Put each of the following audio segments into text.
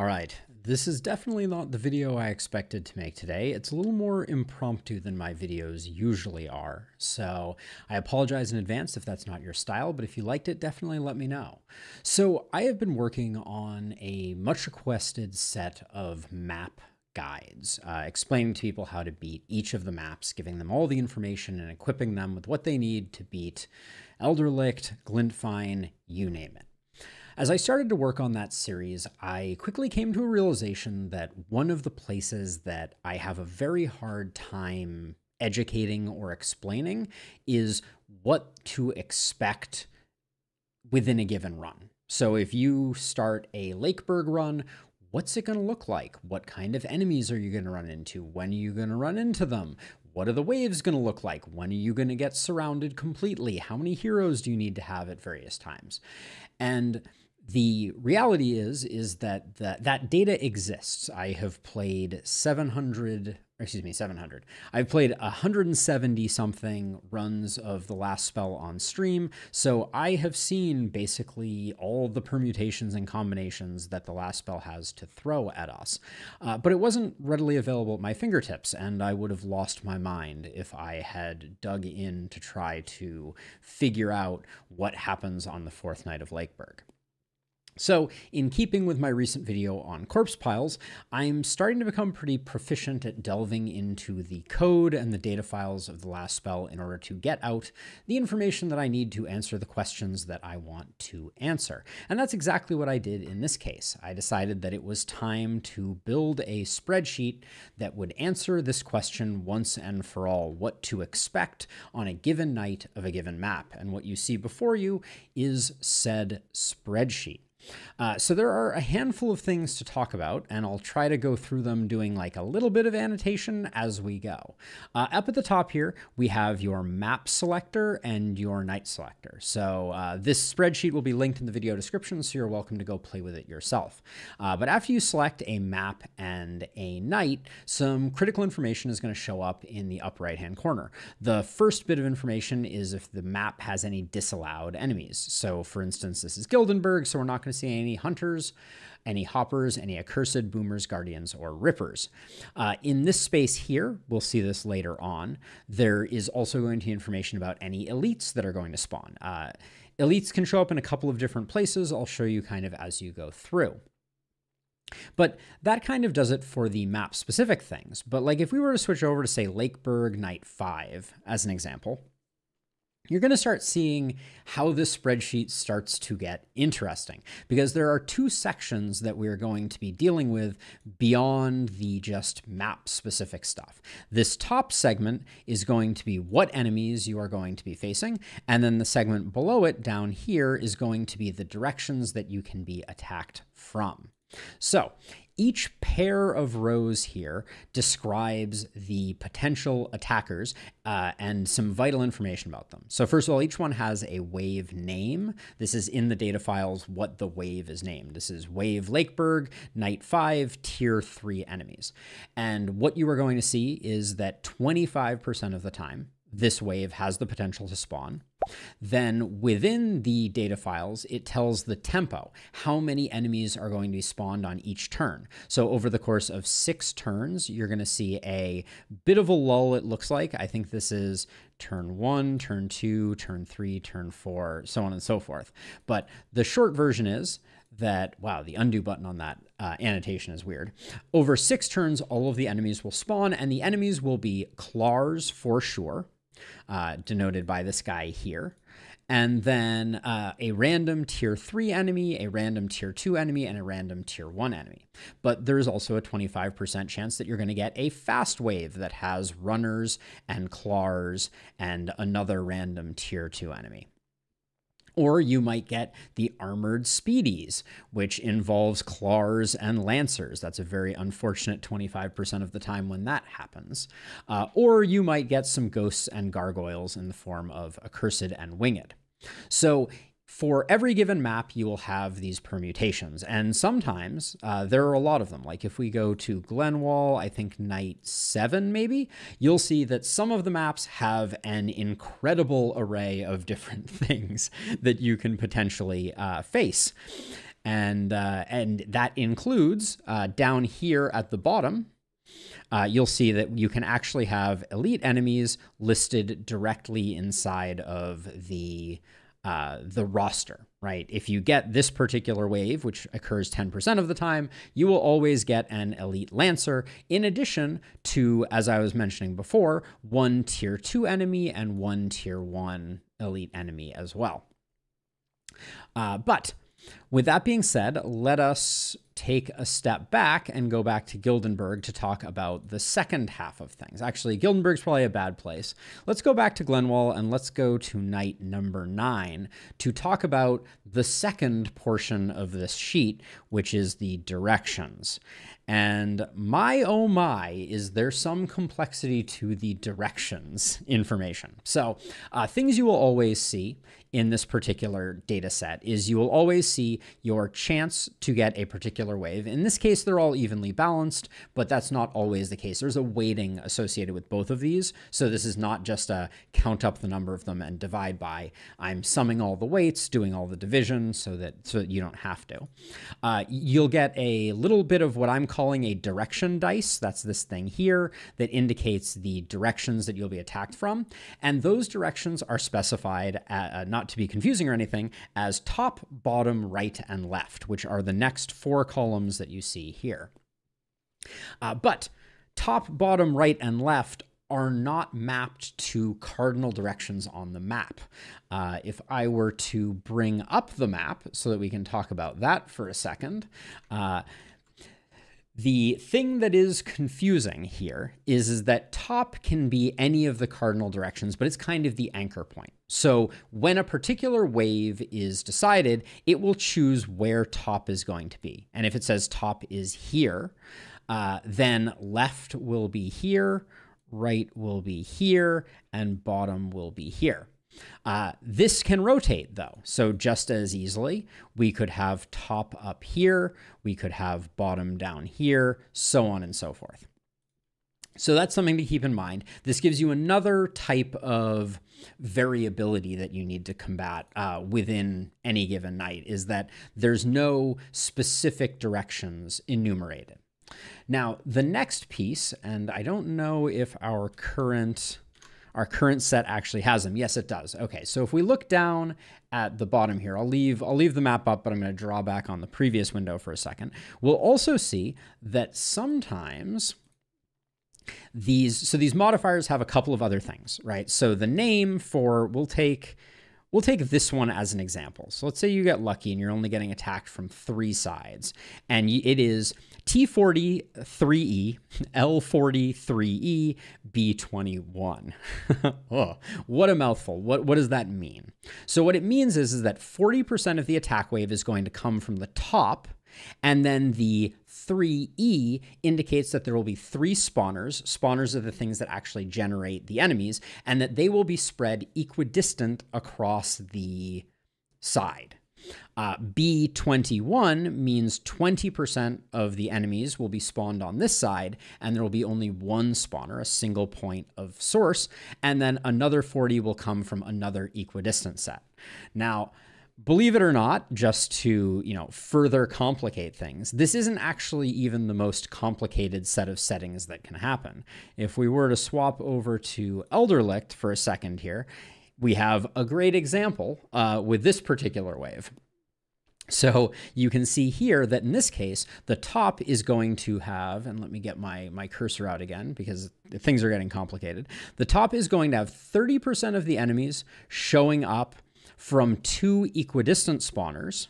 All right, this is definitely not the video I expected to make today. It's a little more impromptu than my videos usually are, so I apologize in advance if that's not your style, but if you liked it, definitely let me know. So I have been working on a much requested set of map guides, explaining to people how to beat each of the maps, giving them all the information and equipping them with what they need to beat Elderlicht, glintfine, you name it. As I started to work on that series, I quickly came to a realization that one of the places that I have a very hard time educating or explaining is what to expect within a given run. So if you start a Lakeburg run, what's it going to look like? What kind of enemies are you going to run into? When are you going to run into them? What are the waves going to look like? When are you going to get surrounded completely? How many heroes do you need to have at various times? And the reality is that that data exists. I have played 700. I've played 170 something runs of the last spell on stream. So I have seen basically all the permutations and combinations that the last spell has to throw at us. But it wasn't readily available at my fingertips, and I would have lost my mind if I had dug in to try to figure out what happens on the fourth night of Lakeburg. So, in keeping with my recent video on corpse piles, I'm starting to become pretty proficient at delving into the code and the data files of the last spell in order to get out the information that I need to answer the questions that I want to answer. And that's exactly what I did in this case. I decided that it was time to build a spreadsheet that would answer this question once and for all, what to expect on a given night of a given map. And what you see before you is said spreadsheet. So there are a handful of things to talk about, and I'll try to go through them doing like a little bit of annotation as we go. Up at the top here, we have your map selector and your night selector. So this spreadsheet will be linked in the video description, so you're welcome to go play with it yourself. But after you select a map and a night, some critical information is going to show up in the upper right-hand corner. The first bit of information is if the map has any disallowed enemies. So for instance, this is Gildenberg, so we're not going to see any hunters, any hoppers, any accursed, boomers, guardians, or rippers. In this space here, we'll see this later on, there is also going to be information about any elites that are going to spawn. Elites can show up in a couple of different places. I'll show you kind of as you go through. But that kind of does it for the map specific things. But like if we were to switch over to say Lakeburg Night 5 as an example, you're going to start seeing how this spreadsheet starts to get interesting, because there are two sections that we're going to be dealing with beyond the just map specific stuff. This top segment is going to be what enemies you are going to be facing, and then the segment below it down here is going to be the directions that you can be attacked from. So each pair of rows here describes the potential attackers and some vital information about them. So first of all, each one has a wave name. This is in the data files what the wave is named. This is Wave Lakeburg, Night 5, Tier 3 enemies. And what you are going to see is that 25% of the time, this wave has the potential to spawn. Then within the data files, it tells the tempo, how many enemies are going to be spawned on each turn. So over the course of 6 turns, you're going to see a bit of a lull, it looks like. I think this is turn 1, turn 2, turn 3, turn 4, so on and so forth. But the short version is that, wow, the undo button on that annotation is weird. Over 6 turns, all of the enemies will spawn, and the enemies will be claws for sure. Denoted by this guy here, and then a random tier 3 enemy, a random tier 2 enemy, and a random tier 1 enemy. But there's also a 25% chance that you're going to get a fast wave that has runners and claws and another random tier 2 enemy. Or you might get the armored speedies, which involves claws and lancers. That's a very unfortunate 25% of the time when that happens. Or you might get some ghosts and gargoyles in the form of accursed and winged. So for every given map, you will have these permutations, and sometimes there are a lot of them. Like if we go to Glenwall, I think Night 7 maybe, you'll see that some of the maps have an incredible array of different things that you can potentially face. And that includes down here at the bottom, you'll see that you can actually have elite enemies listed directly inside of the roster, right? If you get this particular wave, which occurs 10% of the time, you will always get an elite lancer, in addition to, as I was mentioning before, one tier 2 enemy and one tier 1 elite enemy as well. But with that being said, let us take a step back and go back to Gildenberg to talk about the second half of things. Actually, Gildenberg's probably a bad place. Let's go back to Glenwell and let's go to night number 9 to talk about the second portion of this sheet, which is the directions. And my, oh my, is there some complexity to the directions information. So things you will always see in this particular data set is you will always see your chance to get a particular wave. In this case, they're all evenly balanced, but that's not always the case. There's a weighting associated with both of these. So this is not just a count up the number of them and divide by. I'm summing all the weights, doing all the division so that you don't have to. You'll get a little bit of what I'm calling a direction dice. That's this thing here that indicates the directions that you'll be attacked from. And those directions are specified, not to be confusing or anything, as top, bottom, right, and left, which are the next 4 columns that you see here. But top, bottom, right, and left are not mapped to cardinal directions on the map. If I were to bring up the map so that we can talk about that for a second, the thing that is confusing here is that top can be any of the cardinal directions, but it's kind of the anchor point. So when a particular wave is decided, it will choose where top is going to be. And if it says top is here, then left will be here, right will be here, and bottom will be here. This can rotate though. So just as easily, we could have top up here, we could have bottom down here, so on and so forth. So that's something to keep in mind. This gives you another type of variability that you need to combat within any given night, is that there's no specific directions enumerated. Now, the next piece, and I don't know if our current set actually has them. Yes, it does. Okay, so if we look down at the bottom here, I'll leave the map up, but I'm going to draw back on the previous window for a second. We'll also see that sometimes these modifiers have a couple of other things, right? So the name for, we'll take this one as an example. So let's say you get lucky and you're only getting attacked from 3 sides, and it is T40 3E, L40 3E, B21. Oh, what a mouthful. What does that mean? So what it means is that 40% of the attack wave is going to come from the top, and then the 3E indicates that there will be 3 spawners. Spawners are the things that actually generate the enemies, and that they will be spread equidistant across the side. B21 means 20% of the enemies will be spawned on this side, and there will be only 1 spawner, a single point of source, and then another 40 will come from another equidistant set. Now, believe it or not, just to, further complicate things, this isn't actually even the most complicated set of settings that can happen. If we were to swap over to Elderlicht for a second here, we have a great example with this particular wave. So you can see here that in this case, the top is going to have, and let me get my cursor out again because things are getting complicated. The top is going to have 30% of the enemies showing up from 2 equidistant spawners,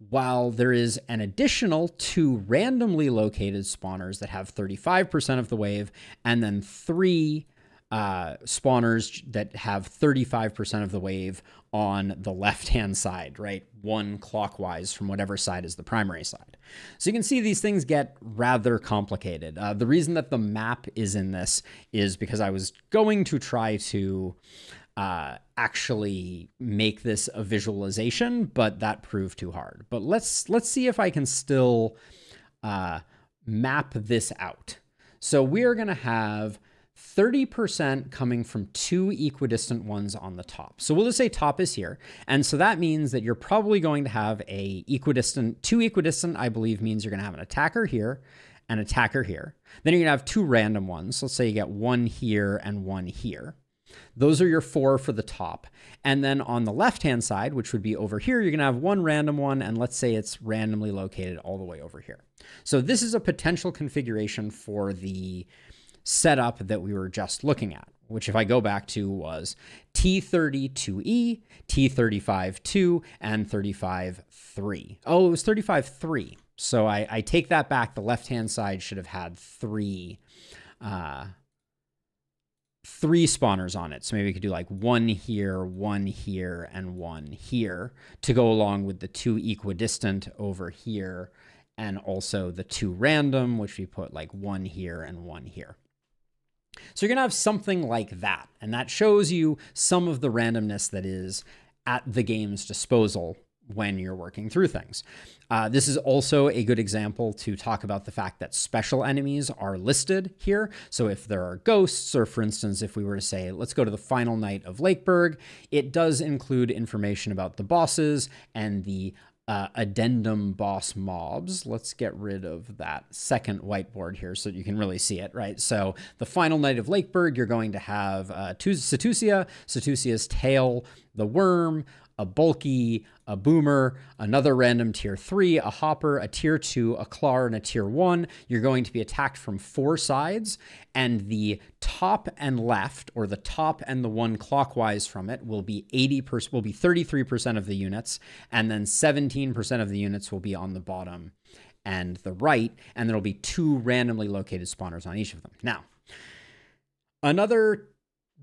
while there is an additional 2 randomly located spawners that have 35% of the wave, and then 3 spawners that have 35% of the wave on the left-hand side, right? 1 clockwise from whatever side is the primary side. So you can see these things get rather complicated. The reason that the map is in this is because I was going to try to actually make this a visualization, but that proved too hard. But let's see if I can still map this out. So we are going to have 30% coming from two equidistant ones on the top. So we'll just say top is here. And so that means that you're probably going to have two equidistant, I believe, means you're going to have an attacker here, an attacker here. Then you're going to have two random ones. Let's say you get one here and one here. Those are your 4 for the top. And then on the left-hand side, which would be over here, you're going to have one random one, and let's say it's randomly located all the way over here. So this is a potential configuration for the setup that we were just looking at, which if I go back to was T32E, T35-2, and 35-3. Oh, it was 35-3. So I take that back. The left-hand side should have had three spawners on it. So maybe we could do like one here, and one here to go along with the two equidistant over here, and also the two random, which we put like one here and one here. So you're going to have something like that. And that shows you some of the randomness that is at the game's disposal when you're working through things. This is also a good example to talk about the fact that special enemies are listed here. So if there are ghosts, or for instance, if we were to say, let's go to the final night of Lakeburg, it does include information about the bosses and the addendum boss mobs. Let's get rid of that second whiteboard here so that you can really see it, right? So the final night of Lakeburg, you're going to have Setusia's tail, the worm, a bulky, a boomer, another random tier 3, a hopper, a tier 2, a clar, and a tier 1. You're going to be attacked from 4 sides, and the top and left, or the top and the one clockwise from it, will be 33% of the units, and then 17% of the units will be on the bottom and the right, and there'll be 2 randomly located spawners on each of them. Now, another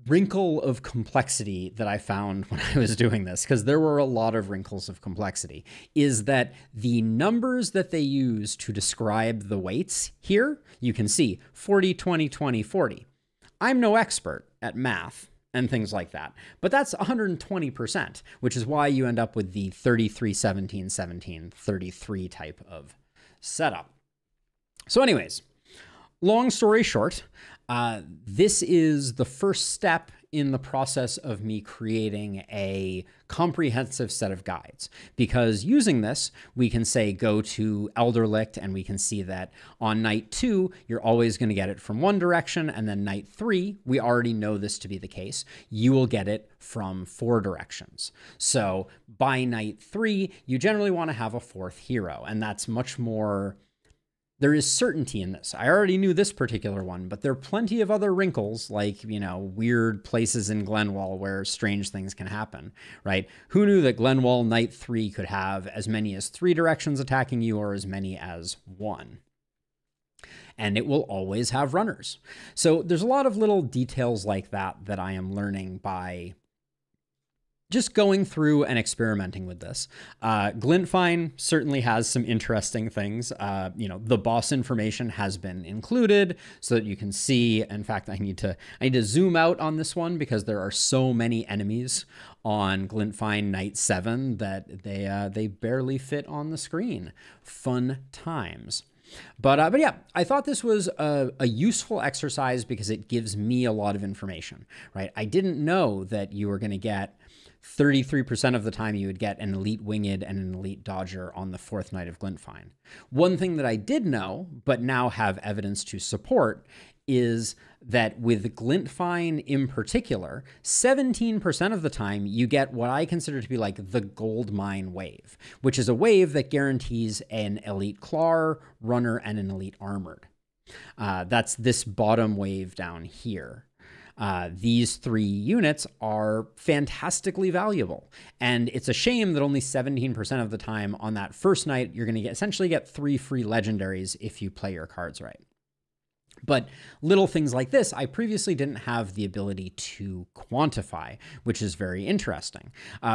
wrinkle of complexity that I found when I was doing this, because there were a lot of wrinkles of complexity, is that the numbers that they use to describe the weights here, you can see 40, 20, 20, 40. I'm no expert at math and things like that, but that's 120%, which is why you end up with the 33, 17, 17, 33 type of setup. So anyways, long story short, this is the first step in the process of me creating a comprehensive set of guides, because using this, we can say go to Elderlicht, and we can see that on night 2, you're always going to get it from one direction, and then night 3, we already know this to be the case, you will get it from 4 directions. So by night 3, you generally want to have a 4th hero, and that's much more. There is certainty in this. I already knew this particular one, but there are plenty of other wrinkles, like, you know, weird places in Glenwall where strange things can happen, right? Who knew that Glenwall Night 3 could have as many as 3 directions attacking you, or as many as 1? And it will always have runners. So there's a lot of little details like that that I am learning by just going through and experimenting with this. Glintfine certainly has some interesting things. You know, the boss information has been included so that you can see. In fact, I need to zoom out on this one because there are so many enemies on Glintfine Night 7 that they barely fit on the screen. Fun times. But yeah, I thought this was a useful exercise because it gives me a lot of information, right? I didn't know that you were going to get 33% of the time you would get an elite winged and an elite dodger on the 4th night of Glintfine. One thing that I did know, but now have evidence to support, is that with Glintfine in particular, 17% of the time you get what I consider to be like the gold mine wave, which is a wave that guarantees an elite clar, runner, and an elite armored. That's this bottom wave down here. These 3 units are fantastically valuable, and it's a shame that only 17% of the time on that first night you're going to essentially get 3 free legendaries if you play your cards right. But little things like this, I previously didn't have the ability to quantify, which is very interesting.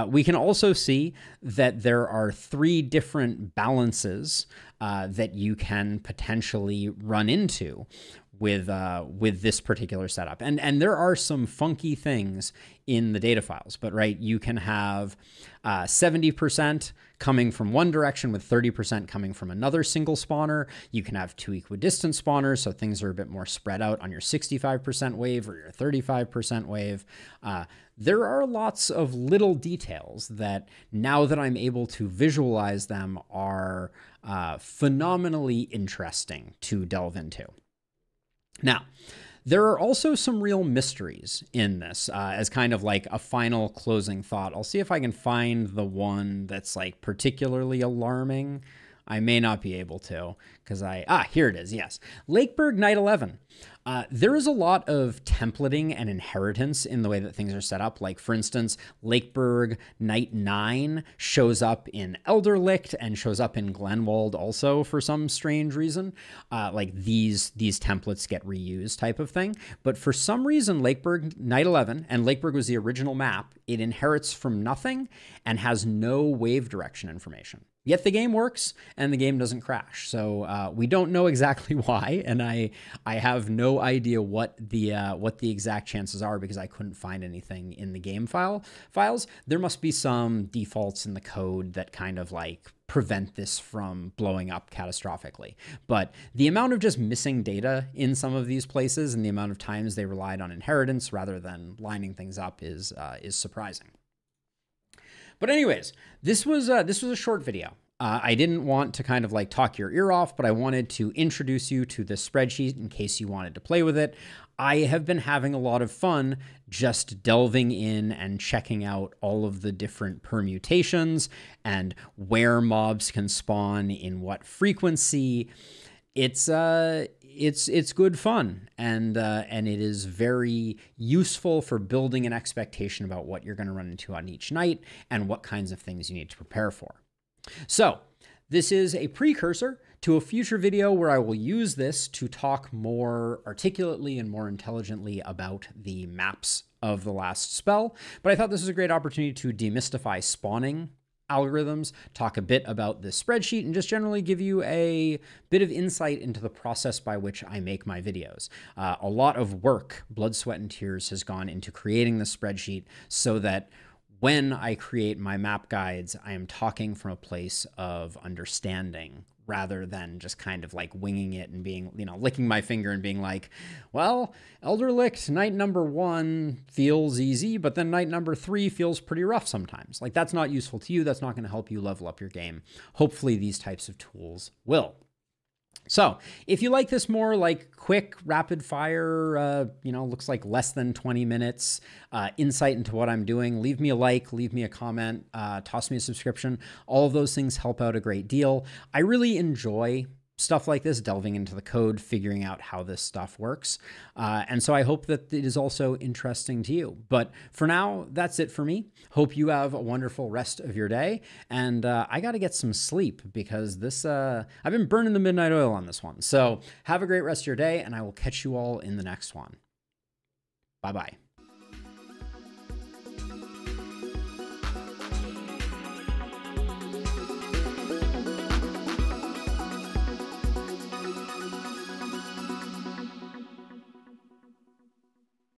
We can also see that there are 3 different balances that you can potentially run into with this particular setup. And there are some funky things in the data files, but right, you can have 70% coming from one direction with 30% coming from another single spawner. You can have 2 equidistant spawners, so things are a bit more spread out on your 65% wave or your 35% wave. There are lots of little details that, now that I'm able to visualize them, are phenomenally interesting to delve into. Now, there are also some real mysteries in this, as kind of like a final closing thought. I'll see if I can find the one that's like particularly alarming. I may not be able to, because here it is, yes. Lakeburg Night 11. There is a lot of templating and inheritance in the way that things are set up. Like, for instance, Lakeburg Night 9 shows up in Elderlicht and shows up in Glenwald also for some strange reason. Like these templates get reused type of thing. But for some reason, Lakeburg Night 11, and Lakeburg was the original map, it inherits from nothing and has no wave direction information. Yet the game works and the game doesn't crash. So we don't know exactly why, and I have no idea what the exact chances are, because I couldn't find anything in the game files. There must be some defaults in the code that kind of like prevent this from blowing up catastrophically. But the amount of just missing data in some of these places and the amount of times they relied on inheritance rather than lining things up is surprising. But anyways, this was a short video. I didn't want to kind of like talk your ear off, but I wanted to introduce you to this spreadsheet in case you wanted to play with it. I have been having a lot of fun just delving in and checking out all of the different permutations and where mobs can spawn in what frequency. It's good fun, and it is very useful for building an expectation about what you're going to run into on each night and what kinds of things you need to prepare for. So this is a precursor to a future video where I will use this to talk more articulately and more intelligently about the maps of the last spell. But I thought this was a great opportunity to demystify spawning algorithms, talk a bit about this spreadsheet, and just generally give you a bit of insight into the process by which I make my videos. A lot of work, blood, sweat, and tears has gone into creating the spreadsheet so that when I create my map guides, I am talking from a place of understanding rather than just kind of like winging it and being, licking my finger and being like, well, Elderlicht night number 1 feels easy, but then night number 3 feels pretty rough sometimes. Like, that's not useful to you. That's not going to help you level up your game. Hopefully these types of tools will. So if you like this more like quick, rapid fire, looks like less than 20 minutes, insight into what I'm doing, leave me a like, leave me a comment, toss me a subscription. All of those things help out a great deal. I really enjoy stuff like this, delving into the code, figuring out how this stuff works. And so I hope that it is also interesting to you. But for now, that's it for me. Hope you have a wonderful rest of your day. And I got to get some sleep because this, I've been burning the midnight oil on this one. So have a great rest of your day, and I will catch you all in the next one. Bye-bye.